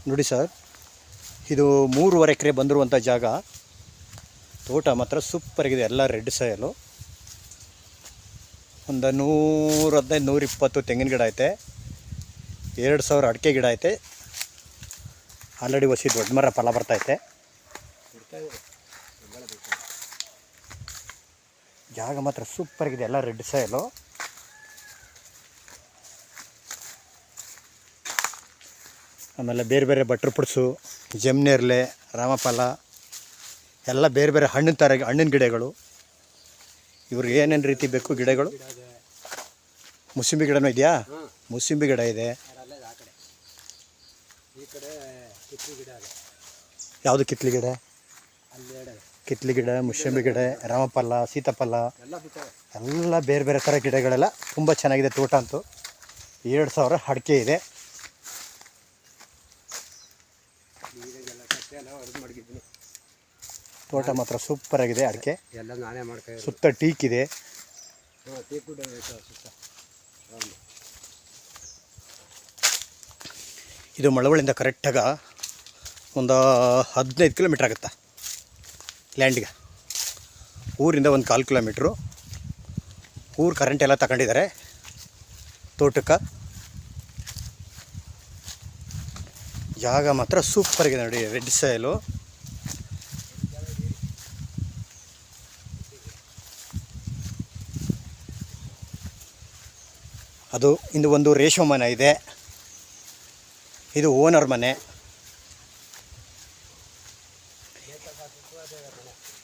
ನೋಡಿ ಸರ್, ಇದು 3.5 ಎಕರೆ ಬಂದಿರುವಂಥ ಜಾಗ. ತೋಟ ಮಾತ್ರ ಸೂಪರಾಗಿದೆ. ಎಲ್ಲ ರೆಡ್ ಸಾಯಲು. ಒಂದು 115-120 ತೆಂಗಿನ ಗಿಡ ಐತೆ. 2000 ಅಡಿಕೆ ಗಿಡ ಐತೆ. ಆಲ್ರೆಡಿ ಹೊಸಿ ದೊಡ್ಡ ಮರ ಫಲ ಬರ್ತೈತೆ. ಜಾಗ ಮಾತ್ರ ಸೂಪರಾಗಿದೆ. ಎಲ್ಲ ರೆಡ್ ಸಾಯಲು. ಆಮೇಲೆ ಬೇರೆ ಬೇರೆ ಬಟ್ರ್ ಪುಡ್ಸು, ಜಮ್ನೇರ್ಲೆ, ರಾಮಫಲ ಎಲ್ಲ ಬೇರೆ ಬೇರೆ ಹಣ್ಣಿನ ಗಿಡಗಳು. ಇವ್ರಿಗೆ ಏನೇನು ರೀತಿ ಬೇಕು ಗಿಡಗಳು. ಮುಸಂಬಿ ಗಿಡನೂ ಇದೆಯಾ? ಮುಸಂಬಿ ಗಿಡ ಇದೆ. ಯಾವುದು ಕಿತ್ಲಿ ಗಿಡ? ಕಿತ್ಲಿ ಗಿಡ, ಮುಸಂಬಿ ಗಿಡ, ರಾಮಫಲ, ಸೀತಾಫಲ ಎಲ್ಲ ಬೇರೆ ಬೇರೆ ಥರ ಗಿಡಗಳೆಲ್ಲ ತುಂಬ ಚೆನ್ನಾಗಿದೆ. ತೋಟ ಅಂತೂ 2000 ಅಡಿಕೆ ಇದೆ. ತೋಟ ಮಾತ್ರ ಸೂಪರ್ ಆಗಿದೆ. ಅಡಿಕೆ ಎಲ್ಲ ನಾನೇ ಮಾಡ್ಕೊಂಡು ಸುತ್ತ ಟೀಕ್ ಇದೆ. ಇದು ಮಳವಳ್ಳಿಯಿಂದ ಕರೆಕ್ಟಾಗ ಒಂದು 15 ಕಿಲೋಮೀಟ್ರ್ ಆಗುತ್ತಾ ಲ್ಯಾಂಡಿಗೆ. ಊರಿಂದ ಒಂದು 1/4 ಕಿಲೋಮೀಟ್ರು. ಊರು ಕರೆಂಟ್ ಎಲ್ಲ ತಗೊಂಡಿದ್ದಾರೆ ತೋಟಕ್ಕೆ. ಜಾಗ ಮಾತ್ರ ಸೂಪರಾಗಿದೆ ನೋಡಿ. ರೆಡ್ ಸಾಯಲು. ಅದು ಇಂದು ಒಂದು ರೇಷ್ಮೆ ಮನೆ ಇದೆ. ಇದು ಓನರ್ ಮನೆ.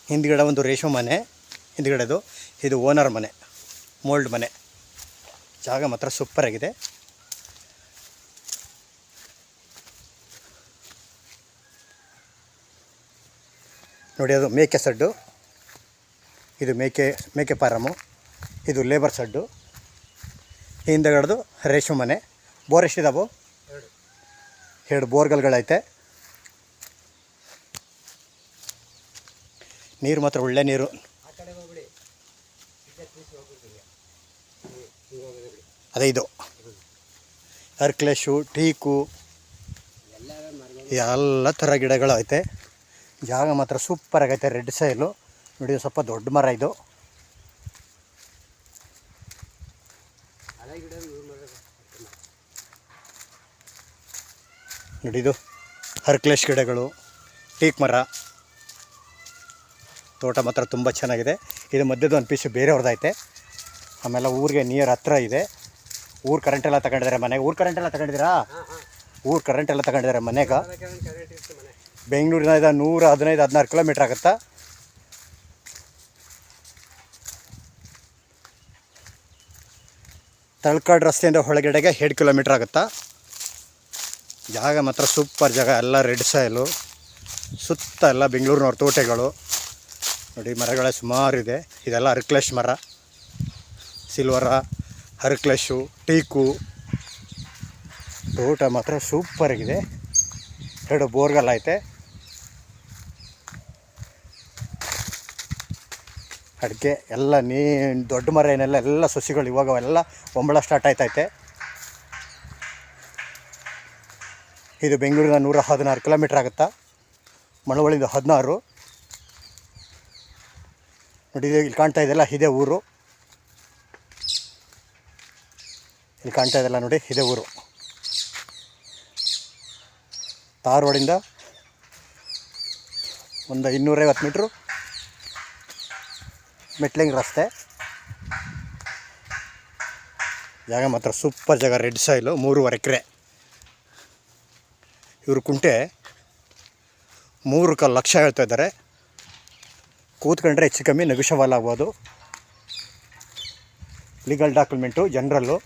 ಹಿಂದ್ಗಡೆ ಒಂದು ರೇಷ್ಮೆ ಮನೆ ಹಿಂದ್ಗಡೆದು. ಇದು ಓನರ್ ಮನೆ, ಮೋಲ್ಡ್ ಮನೆ. ಜಾಗ ಮಾತ್ರ ಸೂಪರಾಗಿದೆ. ನೋಡಿ, ಅದು ಮೇಕೆ ಸಡ್ಡು. ಇದು ಮೇಕೆ ಫಾರಮು. ಇದು ಲೇಬರ್ ಸಡ್ಡು. ಹಿಂದಗಡೆದು ರೇಷ್ಮೆ ಮನೆ. ಬೋರ್ ಎಷ್ಟಿದಾವು? 2 ಬೋರ್ಗಲ್ಗಳೈತೆ. ನೀರು ಮಾತ್ರ ಒಳ್ಳೆ ನೀರು. ಅದೇ ಇದು ಅರ್ಕ್ಲೇಶು, ಟೀಕು ಎಲ್ಲ ಥರ ಗಿಡಗಳು ಐತೆ. ಜಾಗ ಮಾತ್ರ ಸೂಪರ್ ಆಗೈತೆ. ರೆಡ್ ಸಾಯಿಲು ನೋಡಿ. ಸ್ವಲ್ಪ ದೊಡ್ಡ ಮರ ಇದು. ನೋಡಿ, ಇದು ಹರ್ಕ್ಲೇಶ್ ಗಿಡಗಳು, ಟೀಕ್ ಮರ. ತೋಟ ಮಾತ್ರ ತುಂಬ ಚೆನ್ನಾಗಿದೆ. ಇದು ಮಧ್ಯದ ಒಂದು ಪೀಸು ಬೇರೆಯವ್ರದ್ದೈತೆ. ಆಮೇಲೆ ಊರಿಗೆ ನಿಯರ್ ಹತ್ರ ಇದೆ. ಊರು ಕರೆಂಟೆಲ್ಲ ತಗೊಂಡಿದ್ದಾರೆ ಮನೆಗೆ. ಊರು ಕರೆಂಟೆಲ್ಲ ತಗೊಂಡಿದ್ದೀರಾ? ಊರು ಕರೆಂಟೆಲ್ಲ ತಗೊಂಡಿದ್ದಾರೆ ಮನೆಗೆ. ಬೆಂಗಳೂರಿನ 115-116 ಕಿಲೋಮೀಟ್ರ್ ಆಗುತ್ತಾ. ತಳ್ಕಾಡು ರಸ್ತೆಯಿಂದ ಒಳಗಡೆಗೆ 2 ಕಿಲೋಮೀಟ್ರ್ ಆಗುತ್ತಾ. ಜಾಗ ಮಾತ್ರ ಸೂಪರ್ ಜಾಗ. ಎಲ್ಲ ರೆಡ್ ಸಾಯಿಲು. ಸುತ್ತ ಎಲ್ಲ ಬೆಂಗಳೂರಿನವ್ರ ತೋಟಗಳು ನೋಡಿ. ಮರಗಳೇ ಸುಮಾರಿದೆ. ಇದೆಲ್ಲ ಅರ್ಕ್ಲೇಶ್ ಮರ, ಸಿಲ್ವರ, ಅರ್ಕ್ಲೇಶು, ಟೀಕು. ತೋಟ ಮಾತ್ರ ಸೂಪರಾಗಿದೆ. 2 ಬೋರ್ಗಲ್ ಐತೆ. ಅಡಿಕೆ ಎಲ್ಲ ದೊಡ್ಡ ಮರ ಏನೆಲ್ಲ ಎಲ್ಲ ಸಸಿಗಳು ಇವಾಗ ಎಲ್ಲ ಒಂಬಳ ಸ್ಟಾರ್ಟ್ ಆಯ್ತೈತೆ. ಇದು ಬೆಂಗಳೂರಿನ 116 ಕಿಲೋಮೀಟ್ರ್ ಆಗುತ್ತಾ. ಮಳವಳ್ಳಿಯಿಂದ 16. ನೋಡಿ, ಇಲ್ಲಿ ಕಾಣ್ತಾ ಇದೆಯಲ್ಲ, ಇದೇ ಊರು. ಇಲ್ಲಿ ಕಾಣ್ತಾ ಇದೆಯಲ್ಲ ನೋಡಿ, ಇದೇ ಊರು. ಧಾರವಾಡಿಂದ ಒಂದು 250 ಮೀಟ್ರು ಮೆಟ್ಲಿಂಗ್ ರಸ್ತೆ. ಜಾಗ ಮಾತ್ರ ಸೂಪರ್ ಜಾಗ. Red soil. 3.5 ಎಕರೆ. ಇವರು ಕುಂಟೆ 3 ಲಕ್ಷ ಹೇಳ್ತಾ ಇದ್ದಾರೆ. ಕೂತ್ಕೊಂಡ್ರೆ ಹೆಚ್ಚು ಕಮ್ಮಿ ನೆಗೋಷಿಯಬಲ್ ಆಗ್ಬೋದು. ಲೀಗಲ್ ಡಾಕ್ಯುಮೆಂಟು, ಜನರಲ್ಲು.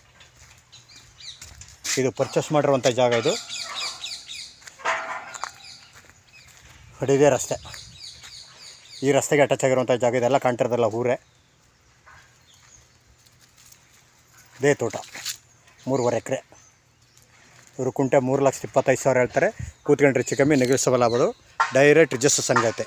ಇದು ಪರ್ಚೇಸ್ ಮಾಡಿರುವಂಥ ಜಾಗ ಇದು. ಅಡಿದೆ ರಸ್ತೆ. ಈ ರಸ್ತೆಗೆ ಅಟ್ಯಾಚ್ ಆಗಿರುವಂಥ ಜಾಗ ಇದೆಲ್ಲ ಕಾಣ್ತಿರೋದಲ್ಲ ಊರೇ. ಇದೇ ತೋಟ 3.5 ಎಕರೆ. ಇವರು ಕುಂಟೆ 3,25,000 ಹೇಳ್ತಾರೆ. ಕೂತ್ಕೊಂಡ್ರೆ ಹೆಚ್ಚು ಕಮ್ಮಿ ನೆಗೋಷಿಯಬಲ್ ಆಗ್ಬೋದು. ಡೈರೆಕ್ಟ್ ರಿಜಿಸ್ಟ್ರೇಷನ್ಗೆ ಐತೆ.